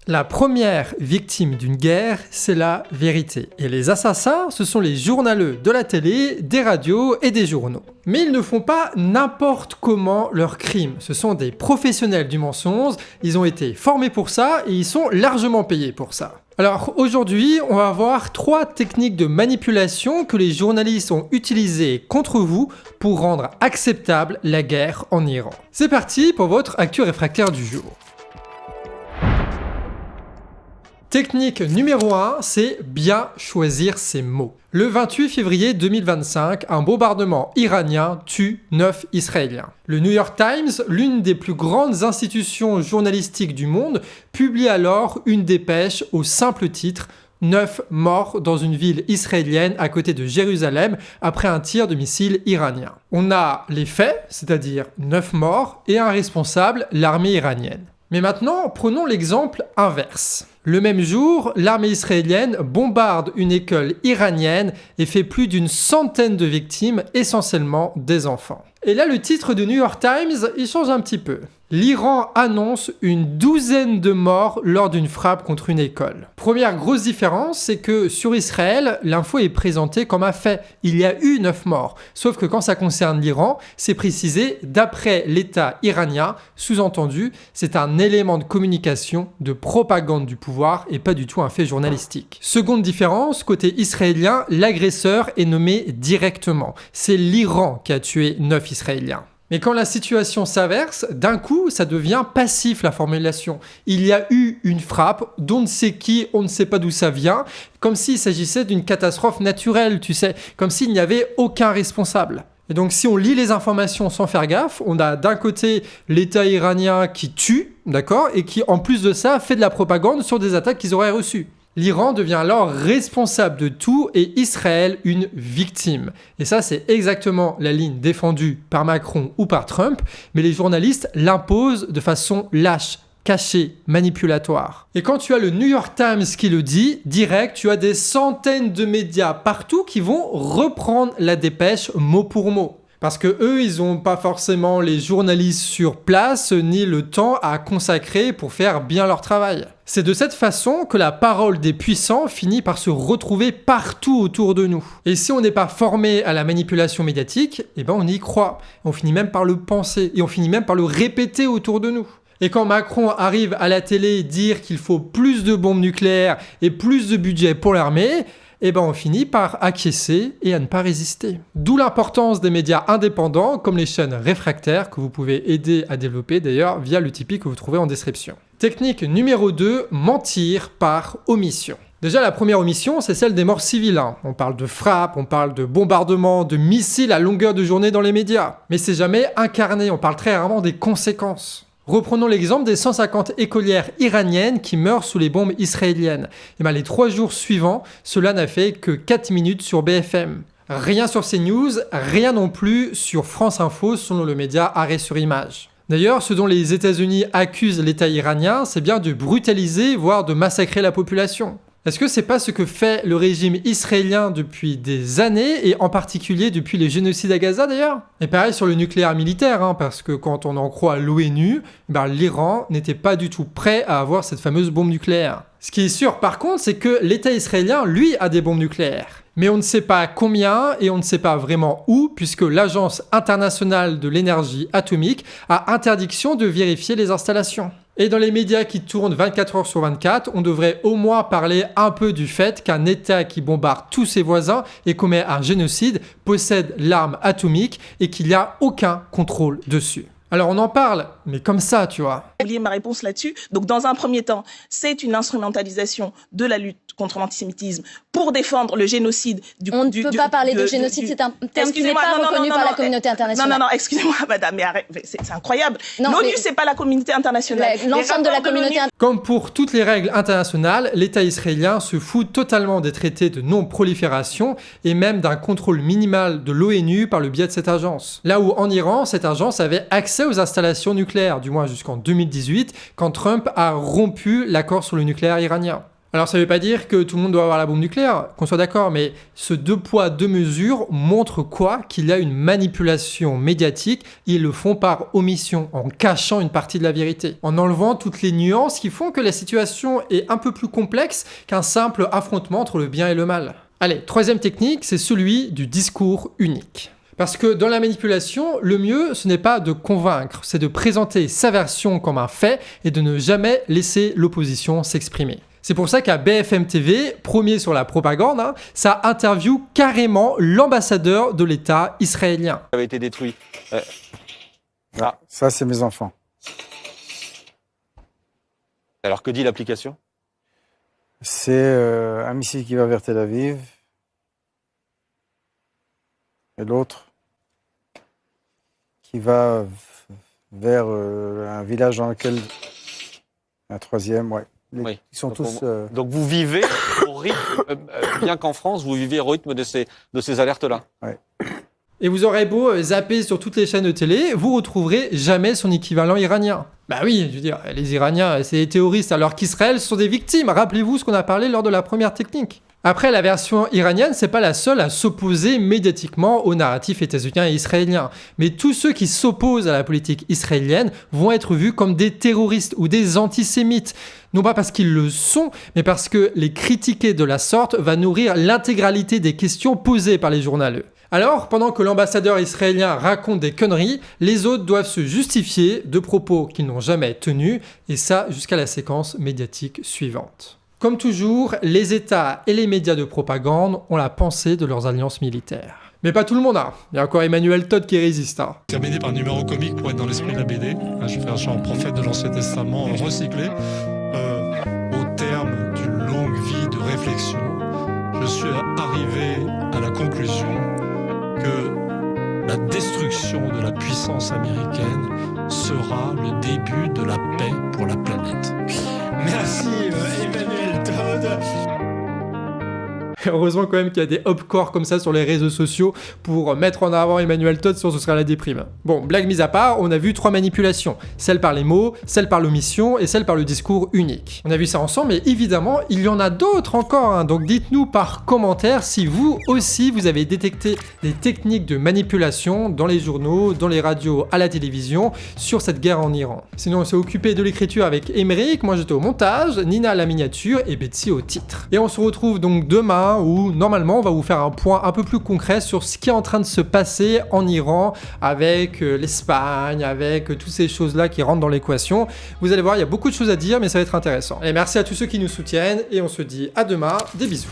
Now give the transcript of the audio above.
La première victime d'une guerre, c'est la vérité. Et les assassins, ce sont les journaleux de la télé, des radios et des journaux. Mais ils ne font pas n'importe comment leurs crimes. Ce sont des professionnels du mensonge, ils ont été formés pour ça et ils sont largement payés pour ça. Alors aujourd'hui, on va voir 3 techniques de manipulation que les journalistes ont utilisées contre vous pour rendre acceptable la guerre en Iran. C'est parti pour votre actu réfractaire du jour. Technique numéro 1, c'est bien choisir ses mots. Le 28 février 2025, un bombardement iranien tue 9 Israéliens. Le New York Times, l'une des plus grandes institutions journalistiques du monde, publie alors une dépêche au simple titre « 9 morts dans une ville israélienne à côté de Jérusalem après un tir de missile iranien ». On a les faits, c'est-à-dire 9 morts, et un responsable, l'armée iranienne. Mais maintenant, prenons l'exemple inverse. Le même jour, l'armée israélienne bombarde une école iranienne et fait plus d'une centaine de victimes, essentiellement des enfants. Et là, le titre du New York Times, il change un petit peu. L'Iran annonce une 12aine de morts lors d'une frappe contre une école. Première grosse différence, c'est que sur Israël, l'info est présentée comme un fait. Il y a eu 9 morts. Sauf que quand ça concerne l'Iran, c'est précisé d'après l'État iranien. Sous-entendu, c'est un élément de communication, de propagande du pouvoir et pas du tout un fait journalistique. Seconde différence, côté israélien, l'agresseur est nommé directement. C'est l'Iran qui a tué 9 Israéliens. Mais quand la situation s'inverse, d'un coup, ça devient passif la formulation. Il y a eu une frappe, d'on ne sait qui, on ne sait pas d'où ça vient, comme s'il s'agissait d'une catastrophe naturelle, tu sais, comme s'il n'y avait aucun responsable. Et donc si on lit les informations sans faire gaffe, on a d'un côté l'État iranien qui tue, d'accord, et qui en plus de ça fait de la propagande sur des attaques qu'ils auraient reçues. L'Iran devient alors responsable de tout et Israël une victime. Et ça, c'est exactement la ligne défendue par Macron ou par Trump, mais les journalistes l'imposent de façon lâche, cachée, manipulatoire. Et quand tu as le New York Times qui le dit, direct, tu as des centaines de médias partout qui vont reprendre la dépêche mot pour mot. Parce que eux, ils n'ont pas forcément les journalistes sur place, ni le temps à consacrer pour faire bien leur travail. C'est de cette façon que la parole des puissants finit par se retrouver partout autour de nous. Et si on n'est pas formé à la manipulation médiatique, eh ben on y croit. On finit même par le penser, et on finit même par le répéter autour de nous. Et quand Macron arrive à la télé dire qu'il faut plus de bombes nucléaires et plus de budget pour l'armée, eh ben on finit par acquiescer et à ne pas résister. D'où l'importance des médias indépendants comme les chaînes réfractaires que vous pouvez aider à développer d'ailleurs via le Tipeee que vous trouvez en description. Technique numéro 2, mentir par omission. Déjà, la première omission, c'est celle des morts civiles. On parle de frappes, on parle de bombardements, de missiles à longueur de journée dans les médias. Mais c'est jamais incarné, on parle très rarement des conséquences. Reprenons l'exemple des 150 écolières iraniennes qui meurent sous les bombes israéliennes. Et les 3 jours suivants, cela n'a fait que 4 minutes sur BFM. Rien sur CNews, rien non plus sur France Info selon le média Arrêt sur Image. D'ailleurs, ce dont les États-Unis accusent l'État iranien, c'est bien de brutaliser, voire de massacrer la population. Est-ce que c'est pas ce que fait le régime israélien depuis des années, et en particulier depuis les génocides à Gaza d'ailleurs? Et pareil sur le nucléaire militaire, parce que quand on en croit l'ONU, l'Iran n'était pas du tout prêt à avoir cette fameuse bombe nucléaire. Ce qui est sûr par contre, c'est que l'État israélien, lui, a des bombes nucléaires. Mais on ne sait pas combien et on ne sait pas vraiment où, puisque l'Agence internationale de l'énergie atomique a interdiction de vérifier les installations. Et dans les médias qui tournent 24 heures sur 24, on devrait au moins parler un peu du fait qu'un État qui bombarde tous ses voisins et commet un génocide possède l'arme atomique et qu'il n'y a aucun contrôle dessus. Alors on en parle, mais comme ça, tu vois. J'ai oublié ma réponse là-dessus. Donc dans un premier temps, c'est une instrumentalisation de la lutte contre l'antisémitisme pour défendre le génocide du... On ne peut pas parler de génocide, c'est un terme qui n'est pas reconnu par la communauté internationale. Non, excusez-moi, madame, mais arrête, c'est incroyable. L'ONU, c'est pas la communauté internationale. L'ensemble de la communauté internationale. Comme pour toutes les règles internationales, l'État israélien se fout totalement des traités de non-prolifération et même d'un contrôle minimal de l'ONU par le biais de cette agence. Là où en Iran, cette agence avait accès aux installations nucléaires, du moins jusqu'en 2018, quand Trump a rompu l'accord sur le nucléaire iranien. Alors ça veut pas dire que tout le monde doit avoir la bombe nucléaire, qu'on soit d'accord, mais ce 2 poids 2 mesures montre quoi? Qu'il y a une manipulation médiatique, ils le font par omission, en cachant une partie de la vérité, en enlevant toutes les nuances qui font que la situation est un peu plus complexe qu'un simple affrontement entre le bien et le mal. Allez, troisième technique, c'est celui du discours unique. Parce que dans la manipulation, le mieux, ce n'est pas de convaincre, c'est de présenter sa version comme un fait et de ne jamais laisser l'opposition s'exprimer. C'est pour ça qu'à BFM TV, premier sur la propagande, ça interviewe carrément l'ambassadeur de l'État israélien. Ça avait été détruit. Ah. Ça, c'est mes enfants. Alors que dit l'application? C'est un missile qui va vers Tel Aviv et l'autre qui va vers un village dans lequel... Un troisième, ouais. Oui. Ils sont donc, tous... donc vous vivez au rythme, bien qu'en France, vous vivez au rythme de ces alertes-là. Ouais. Et vous aurez beau zapper sur toutes les chaînes de télé, vous retrouverez jamais son équivalent iranien. Bah oui, je veux dire, les Iraniens, c'est des terroristes, alors qu'Israël sont des victimes. Rappelez-vous ce qu'on a parlé lors de la première technique. Après, la version iranienne, c'est pas la seule à s'opposer médiatiquement au narratif états-unien et israélien. Mais tous ceux qui s'opposent à la politique israélienne vont être vus comme des terroristes ou des antisémites. Non pas parce qu'ils le sont, mais parce que les critiquer de la sorte va nourrir l'intégralité des questions posées par les journaleux. Alors, pendant que l'ambassadeur israélien raconte des conneries, les autres doivent se justifier de propos qu'ils n'ont jamais tenus, et ça jusqu'à la séquence médiatique suivante. Comme toujours, les États et les médias de propagande ont la pensée de leurs alliances militaires. Mais pas tout le monde, Il y a encore Emmanuel Todd qui résiste, Terminé par un numéro comique pour être dans l'esprit de la BD. Je fais un genre prophète de l'Ancien Testament recyclé. Au terme d'une longue vie de réflexion, je suis arrivé à la conclusion que la destruction de la puissance américaine sera le début de la paix pour la planète. Merci Emmanuel Todd. Heureusement quand même qu'il y a des hop-corps comme ça sur les réseaux sociaux pour mettre en avant Emmanuel Todd, sinon ce serait la déprime. Bon, blague mise à part, on a vu 3 manipulations. Celle par les mots, celle par l'omission et celle par le discours unique. On a vu ça ensemble, mais évidemment, il y en a d'autres encore. Donc dites-nous par commentaire si vous aussi vous avez détecté des techniques de manipulation dans les journaux, dans les radios, à la télévision, sur cette guerre en Iran. Sinon, on s'est occupé de l'écriture avec Émeric, moi j'étais au montage, Nina à la miniature et Betsy au titre. Et on se retrouve donc demain où normalement on va vous faire un point un peu plus concret sur ce qui est en train de se passer en Iran avec l'Espagne, avec toutes ces choses-là qui rentrent dans l'équation. Vous allez voir, il y a beaucoup de choses à dire, mais ça va être intéressant. Et merci à tous ceux qui nous soutiennent et on se dit à demain, des bisous.